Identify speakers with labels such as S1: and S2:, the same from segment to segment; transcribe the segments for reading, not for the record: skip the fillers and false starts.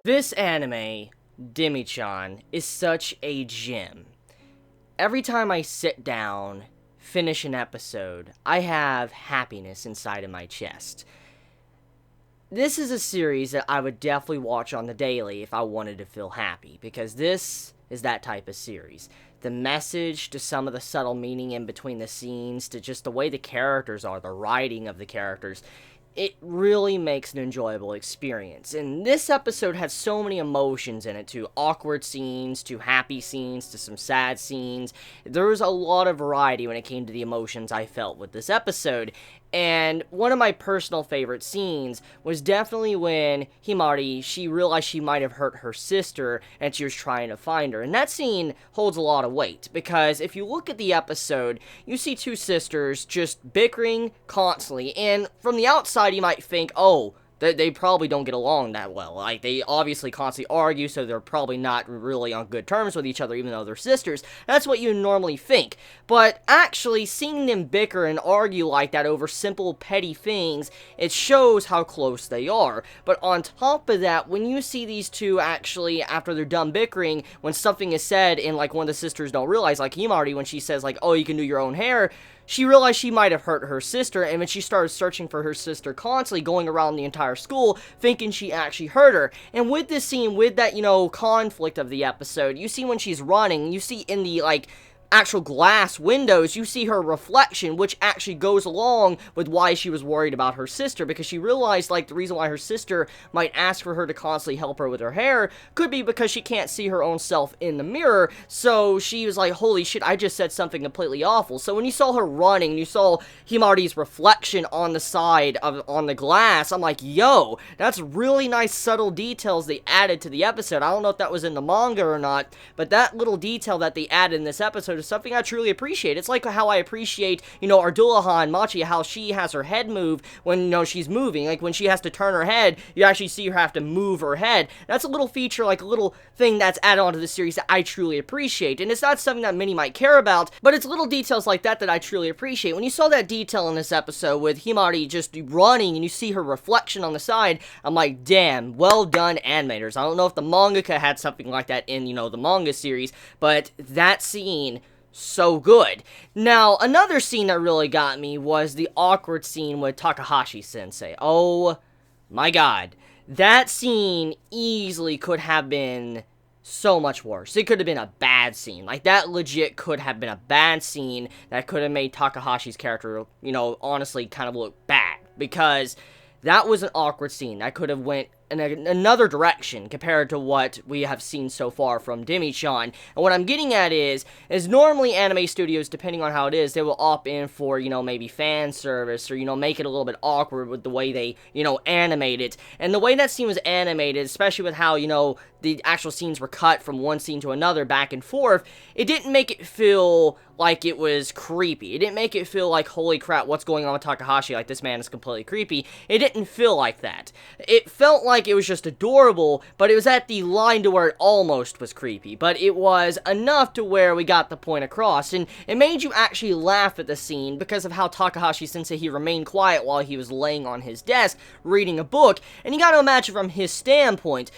S1: This anime, Demi-chan, is such a gem. Every time I sit down, finish an episode, I have happiness inside of my chest. This is a series that I would definitely watch on the daily if I wanted to feel happy, because this is that type of series. The message, to some of the subtle meaning in between the scenes, to just the way the characters are, the writing of the characters, it really makes an enjoyable experience. And this episode had so many emotions in it, to awkward scenes, to happy scenes, to some sad scenes. There was a lot of variety when it came to the emotions I felt with this episode. And one of my personal favorite scenes was definitely when Hikari, she realized she might have hurt her sister and she was trying to find her. And that scene holds a lot of weight, because if you look at the episode, you see two sisters just bickering constantly. And from the outside, you might think, oh, they probably don't get along that well. Like, they obviously constantly argue, so they're probably not really on good terms with each other, even though they're sisters. That's what you normally think. But actually, seeing them bicker and argue like that over simple, petty things, it shows how close they are. But on top of that, when you see these two actually, after they're done bickering, when something is said and, like, one of the sisters don't realize, like Hikari, when she says, like, oh, you can do your own hair, she realized she might have hurt her sister, and when she started searching for her sister constantly, going around the entire school, thinking she actually hurt her. And with this scene, with that, conflict of the episode, you see when she's running, you see in the, actual glass windows, you see her reflection, which actually goes along with why she was worried about her sister, because she realized, the reason why her sister might ask for her to constantly help her with her hair could be because she can't see her own self in the mirror. So she was like, holy shit, I just said something completely awful. So when you saw her running, you saw Hikari's reflection on the side on the glass, I'm like, yo, that's really nice subtle details they added to the episode. I don't know if that was in the manga or not, but that little detail that they added in this episode is something I truly appreciate. It's like how I appreciate, Ardulaha and Machi, how she has her head move when, she's moving. Like, when she has to turn her head, you actually see her have to move her head. That's a little feature, like a little thing that's added onto the series that I truly appreciate. And it's not something that many might care about, but it's little details like that that I truly appreciate. When you saw that detail in this episode with Hikari just running and you see her reflection on the side, I'm like, damn, well done, animators. I don't know if the mangaka had something like that in, the manga series, but that scene, so good. Now, another scene that really got me was the awkward scene with Takahashi-sensei. Oh my god. That scene easily could have been so much worse. It could have been a bad scene. Like, that legit could have been a bad scene that could have made Takahashi's character, honestly kind of look bad. Because that was an awkward scene. That could have went in another direction compared to what we have seen so far from Demi-chan. And what I'm getting at is normally anime studios, depending on how it is, they will opt in for, maybe fan service, or, make it a little bit awkward with the way they, animate it. And the way that scene was animated, especially with how, the actual scenes were cut from one scene to another back and forth, it didn't make it feel like it was creepy. It didn't make it feel like, holy crap, what's going on with Takahashi? Like, this man is completely creepy. It didn't feel like that. It felt like it was just adorable, but it was at the line to where it almost was creepy. But it was enough to where we got the point across, and it made you actually laugh at the scene because of how Takahashi-sensei, he remained quiet while he was laying on his desk reading a book, and you gotta imagine from his standpoint,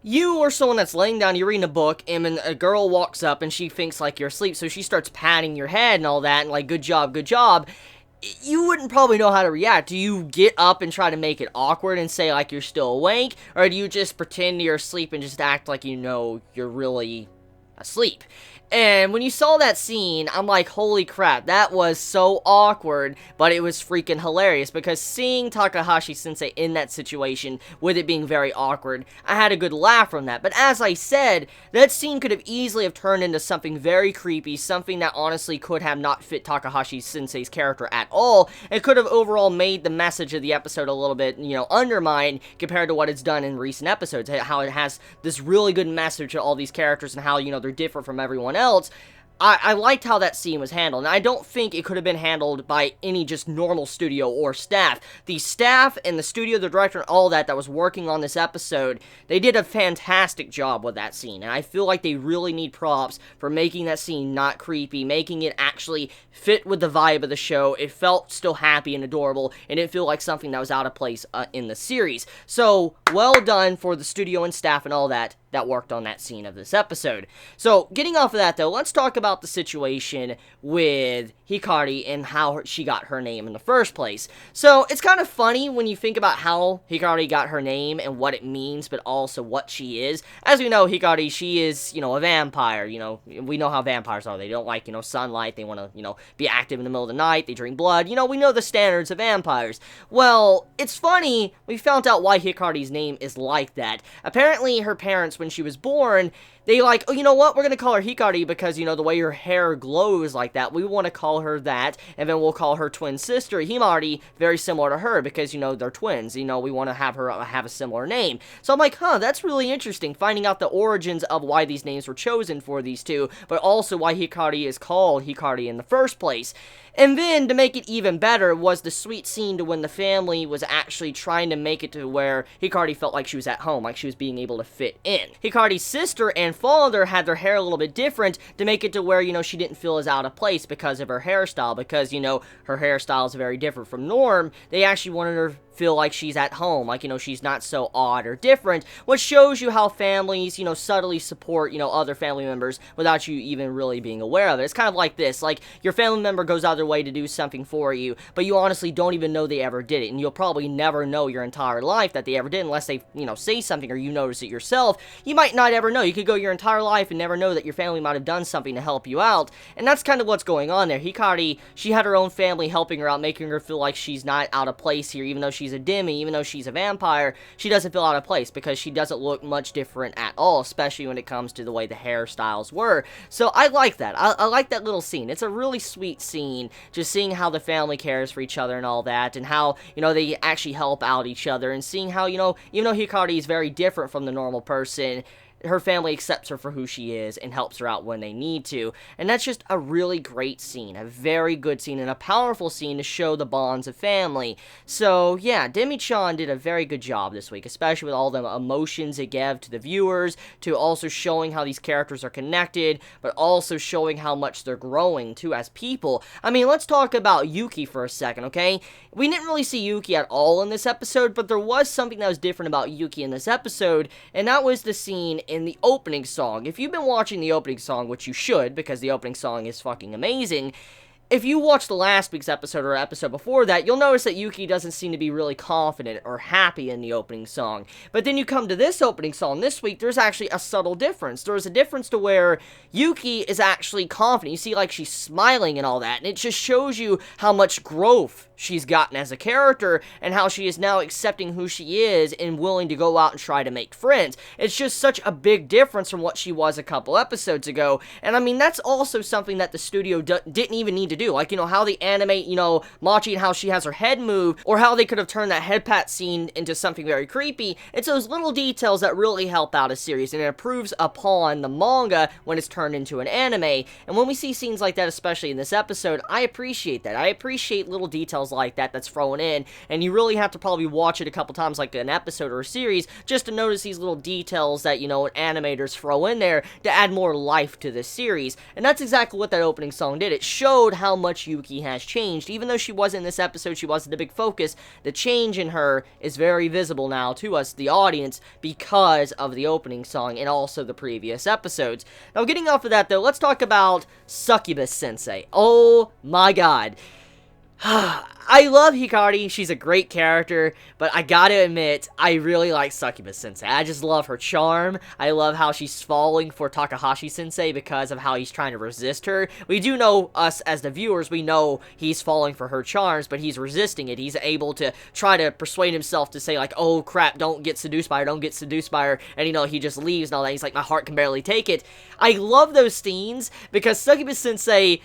S1: you or someone that's laying down, you're reading a book, and then a girl walks up and she thinks like you're asleep, so she starts patting your head and all that, and like, good job, you wouldn't probably know how to react. Do you get up and try to make it awkward and say like you're still awake, or do you just pretend you're asleep and just act like you're really asleep? And when you saw that scene, I'm like, holy crap, that was so awkward, but it was freaking hilarious, because seeing Takahashi-sensei in that situation, with it being very awkward, I had a good laugh from that. But as I said, that scene could have easily have turned into something very creepy, something that honestly could have not fit Takahashi-sensei's character at all. It could have overall made the message of the episode a little bit, undermined compared to what it's done in recent episodes, how it has this really good message to all these characters and how, they're different from everyone else. I liked how that scene was handled, and I don't think it could have been handled by any just normal studio or staff. The staff and the studio, the director, and all that was working on this episode, they did a fantastic job with that scene, and I feel like they really need props for making that scene not creepy, making it actually fit with the vibe of the show. It felt still happy and adorable, and it didn't feel like something that was out of place in the series. So, well done for the studio and staff and all that worked on that scene of this episode. So, getting off of that though, let's talk about the situation with Hikari and how she got her name in the first place. So, it's kind of funny when you think about how Hikari got her name and what it means, but also what she is. As we know, Hikari, she is, a vampire, we know how vampires are. They don't like, sunlight, they want to, be active in the middle of the night, they drink blood, we know the standards of vampires. Well, it's funny, we found out why Hikari's name is like that. Apparently, her parents, when she was born, they like, oh, you know what, we're gonna call her Hikari because, the way her hair glows like that, we want to call her that, and then we'll call her twin sister, Himari, very similar to her because, they're twins, we want to have her have a similar name. So I'm like, that's really interesting, finding out the origins of why these names were chosen for these two, but also why Hikari is called Hikari in the first place. And then, to make it even better, was the sweet scene to when the family was actually trying to make it to where Hikari felt like she was at home, like she was being able to fit in. Hikari's sister and father had their hair a little bit different to make it to where, she didn't feel as out of place because of her hairstyle, because, her hairstyle is very different from norm. They actually wanted her feel like she's at home, like, she's not so odd or different, which shows you how families, subtly support, other family members without you even really being aware of it. It's kind of like this, like, your family member goes out of their way to do something for you, but you honestly don't even know they ever did it, and you'll probably never know your entire life that they ever did unless they, say something or you notice it yourself. You might not ever know. You could go your entire life and never know that your family might have done something to help you out, and that's kind of what's going on there. Hikari, she had her own family helping her out, making her feel like she's not out of place here, even though she's a Demi, even though she's a vampire, she doesn't feel out of place because she doesn't look much different at all, especially when it comes to the way the hairstyles were. So I like that. I like that little scene. It's a really sweet scene, just seeing how the family cares for each other and all that, and how, they actually help out each other, and seeing how, even though Hikari is very different from the normal person, her family accepts her for who she is and helps her out when they need to. And that's just a really great scene, a very good scene, and a powerful scene to show the bonds of family. So, yeah, Demi-chan did a very good job this week, especially with all the emotions it gave to the viewers, to also showing how these characters are connected, but also showing how much they're growing, too, as people. I mean, let's talk about Yuki for a second, okay? We didn't really see Yuki at all in this episode, but there was something that was different about Yuki in this episode, and that was the scene in the opening song. If you've been watching the opening song, which you should, because the opening song is fucking amazing, if you watched the last week's episode or episode before that, you'll notice that Yuki doesn't seem to be really confident or happy in the opening song. But then you come to this opening song this week, there's actually a subtle difference. There's a difference to where Yuki is actually confident. You see, like, she's smiling and all that, and it just shows you how much growth she's gotten as a character, and how she is now accepting who she is and willing to go out and try to make friends. It's just such a big difference from what she was a couple episodes ago, and I mean, that's also something that the studio didn't even need to do. Like, how they animate, Machi and how she has her head move, or how they could have turned that head pat scene into something very creepy. It's those little details that really help out a series, and it improves upon the manga when it's turned into an anime. And when we see scenes like that, especially in this episode, I appreciate that. I appreciate little details like that that's thrown in, and you really have to probably watch it a couple times, like an episode or a series, just to notice these little details that, animators throw in there to add more life to this series. And that's exactly what that opening song did. It showed how much Yuki has changed. Even though she wasn't in this episode, she wasn't the big focus, the change in her is very visible now to us, the audience, because of the opening song and also the previous episodes. Now, getting off of that, though, let's talk about Succubus Sensei. Oh my god. I love Hikari, she's a great character, but I gotta admit, I really like Succubus Sensei. I just love her charm. I love how she's falling for Takahashi Sensei because of how he's trying to resist her. We do know, us as the viewers, we know he's falling for her charms, but he's resisting it. He's able to try to persuade himself to say, like, oh crap, don't get seduced by her, don't get seduced by her, and he just leaves and all that. He's like, my heart can barely take it. I love those scenes because Succubus Sensei,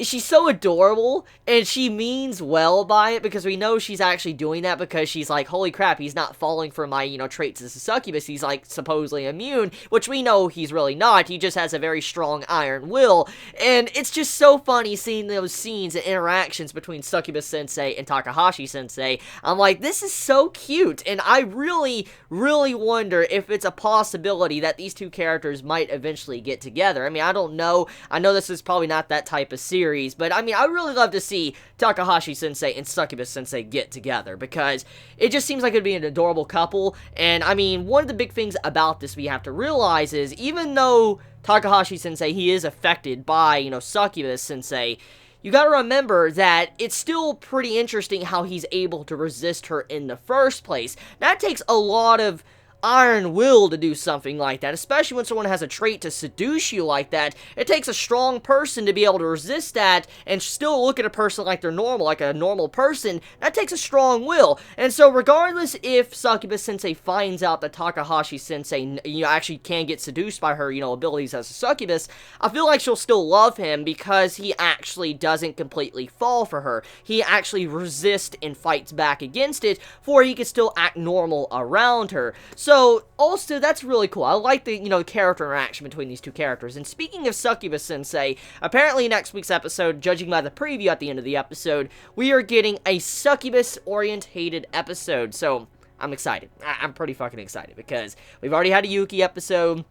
S1: she's so adorable, and she means well by it, because we know she's actually doing that because she's like, holy crap, he's not falling for my, traits as a succubus. He's like supposedly immune, which we know he's really not. He just has a very strong iron will, and it's just so funny seeing those scenes and interactions between Succubus Sensei and Takahashi Sensei. I'm like, this is so cute, and I really, really wonder if it's a possibility that these two characters might eventually get together. I mean, I don't know. I know this is probably not that type of series, but I mean, I really love to see Takahashi Sensei and Succubus Sensei get together, because it just seems like it'd be an adorable couple. And I mean, one of the big things about this we have to realize is, even though Takahashi Sensei, he is affected by, Succubus Sensei, you gotta remember that it's still pretty interesting how he's able to resist her in the first place. That takes a lot of iron will to do something like that, especially when someone has a trait to seduce you like that. It takes a strong person to be able to resist that and still look at a person like they're normal, like a normal person. That takes a strong will. And so regardless if Succubus Sensei finds out that Takahashi Sensei, actually can get seduced by her, abilities as a succubus, I feel like she'll still love him, because he actually doesn't completely fall for her. He actually resists and fights back against it, for he can still act normal around her. So, also, that's really cool. I like the, character interaction between these two characters. And speaking of Succubus Sensei, apparently next week's episode, judging by the preview at the end of the episode, we are getting a Succubus-orientated episode. So, I'm excited. I'm pretty fucking excited, because we've already had a Yuki episode.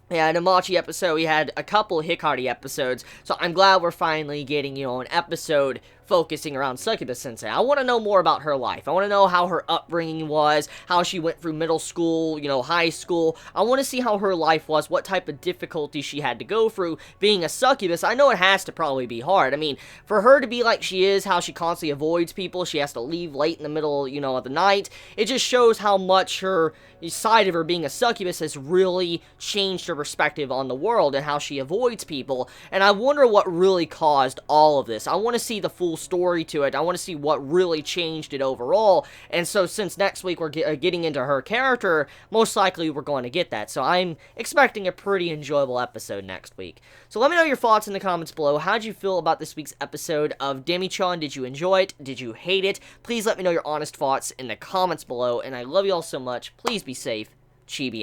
S1: We had a Machi episode, we had a couple Hikari episodes, so I'm glad we're finally getting, an episode focusing around Succubus Sensei. I want to know more about her life. I want to know how her upbringing was, how she went through middle school, high school. I want to see how her life was, what type of difficulties she had to go through being a succubus. I know it has to probably be hard. I mean, for her to be like she is, how she constantly avoids people, she has to leave late in the middle, of the night, it just shows how much her side of her being a succubus has really changed her perspective on the world and how she avoids people. And I wonder what really caused all of this. I want to see the full story to it. I want to see what really changed it overall. And so since next week we're getting into her character, most likely we're going to get that. So I'm expecting a pretty enjoyable episode next week. So let me know your thoughts in the comments below. How did you feel about this week's episode of Demi-chan? Did you enjoy it? Did you hate it? Please let me know your honest thoughts in the comments below. And I love you all so much. Please be safe. Chibi out.